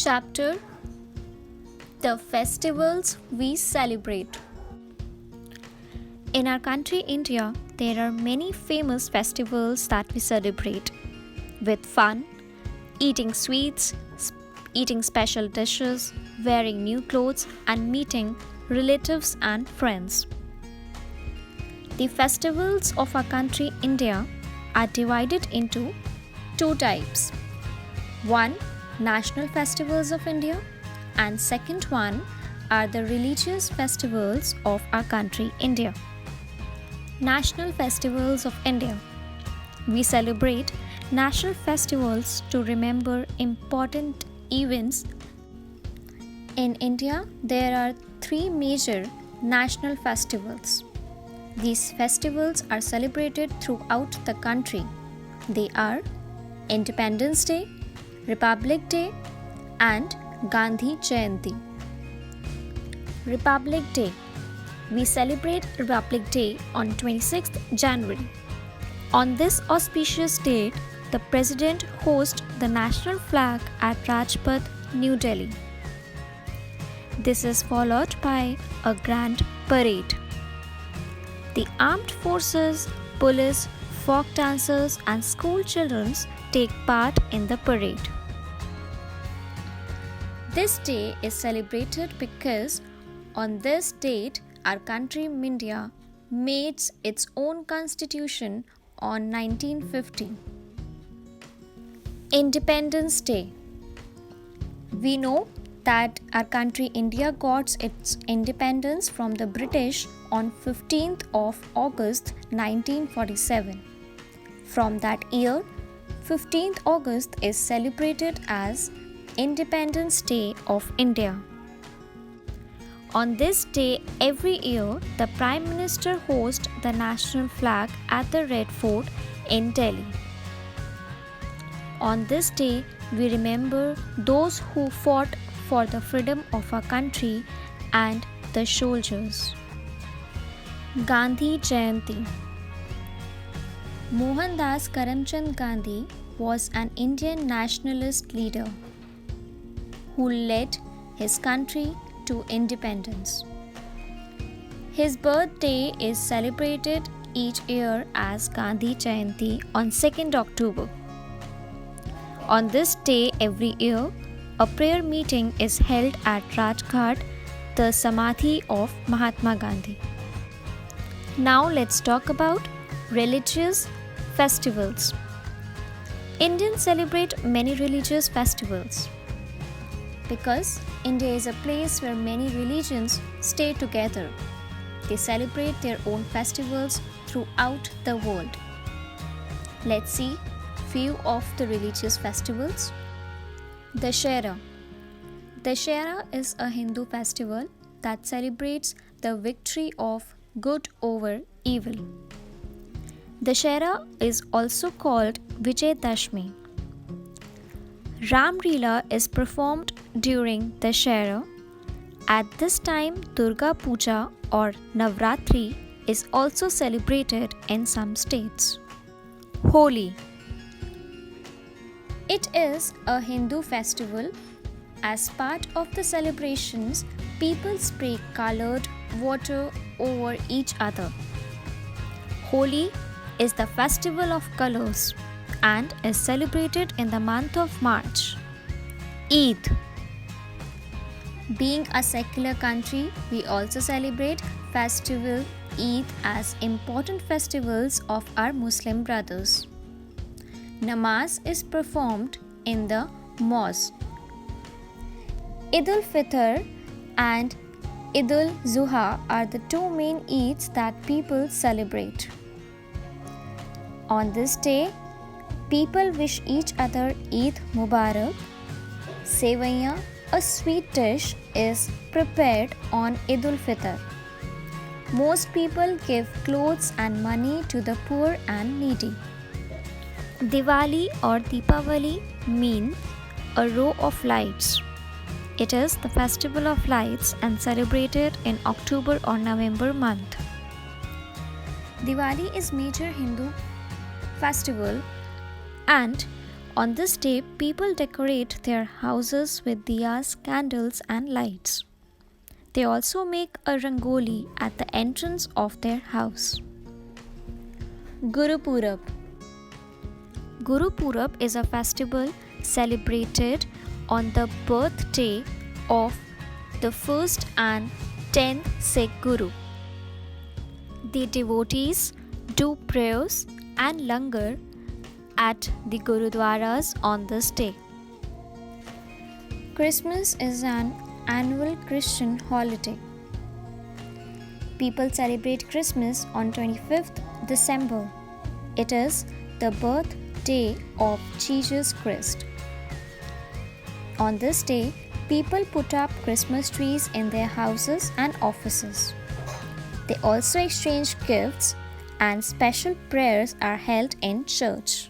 Chapter: The festivals we celebrate. In our country India, there are many famous festivals that we celebrate with fun, eating sweets, eating special dishes, wearing new clothes, and meeting relatives and friends. The festivals of our country India are divided into two types. One, national festivals of India, and second one are the religious festivals of our country India. National festivals of India. We celebrate national festivals to remember important events. In India, there are three major national festivals. These festivals are celebrated throughout the country. They are Independence Day, Republic Day, and Gandhi Jayanti. Republic Day. We celebrate Republic Day on 26th January. On this auspicious date, the President hoists the national flag at Rajpath, New Delhi. This is followed by a grand parade. The armed forces, police, folk dancers, and school children take part in the parade. This day is celebrated because on this date our country India made its own constitution on 1950. Independence Day. We know that our country India got its independence from the British on 15th of August 1947. From that year, 15th August is celebrated as Independence Day of India. On this day every year, the Prime Minister hoists the national flag at the Red Fort in Delhi. On this day, we remember those who fought for the freedom of our country and the soldiers. Gandhi Jayanti. Mohandas Karamchand Gandhi was an Indian nationalist leader who led his country to independence. His birthday is celebrated each year as Gandhi Jayanti on 2nd October. On this day every year, a prayer meeting is held at Rajghat, the Samadhi of Mahatma Gandhi. Now let's talk about religious festivals. Indians celebrate many religious festivals because India is a place where many religions stay together. They celebrate their own festivals throughout the world. Let's see few of the religious festivals. Dussehra. Dussehra is a Hindu festival that celebrates the victory of good over evil. Dussehra is also called Vijayadashmi. Ram Leela is performed during Dussehra. At this time, Durga Puja or Navratri is also celebrated in some states. Holi. It is a Hindu festival. As part of the celebrations, people spray colored water over each other. Holi is the festival of colors and is celebrated in the month of March. Eid. Being a secular country, we also celebrate festival Eid as important festivals of our Muslim brothers. Namaz is performed in the mosque. Eid al-Fitr and Eid al-Zuha are the two main Eids that people celebrate. On this day, people wish each other Eid Mubarak. Sevaiyan, a sweet dish, is prepared on Eid al-Fitr. Most people give clothes and money to the poor and needy. Diwali or Deepavali mean a row of lights. It is the festival of lights and celebrated in October or November month. Diwali is major Hindu festival and On this day, people decorate their houses with diyas, candles, and lights. They also make a rangoli at the entrance of their house. Guru Purab. Guru Purab is a festival celebrated on the birthday of the first and 10th Sikh Guru. The devotees do prayers and langar at the Gurudwaras on this day. Christmas is an annual Christian holiday. People celebrate Christmas on 25th December. It is the birthday of Jesus Christ. On this day, people put up Christmas trees in their houses and offices. They also exchange gifts and special prayers are held in church.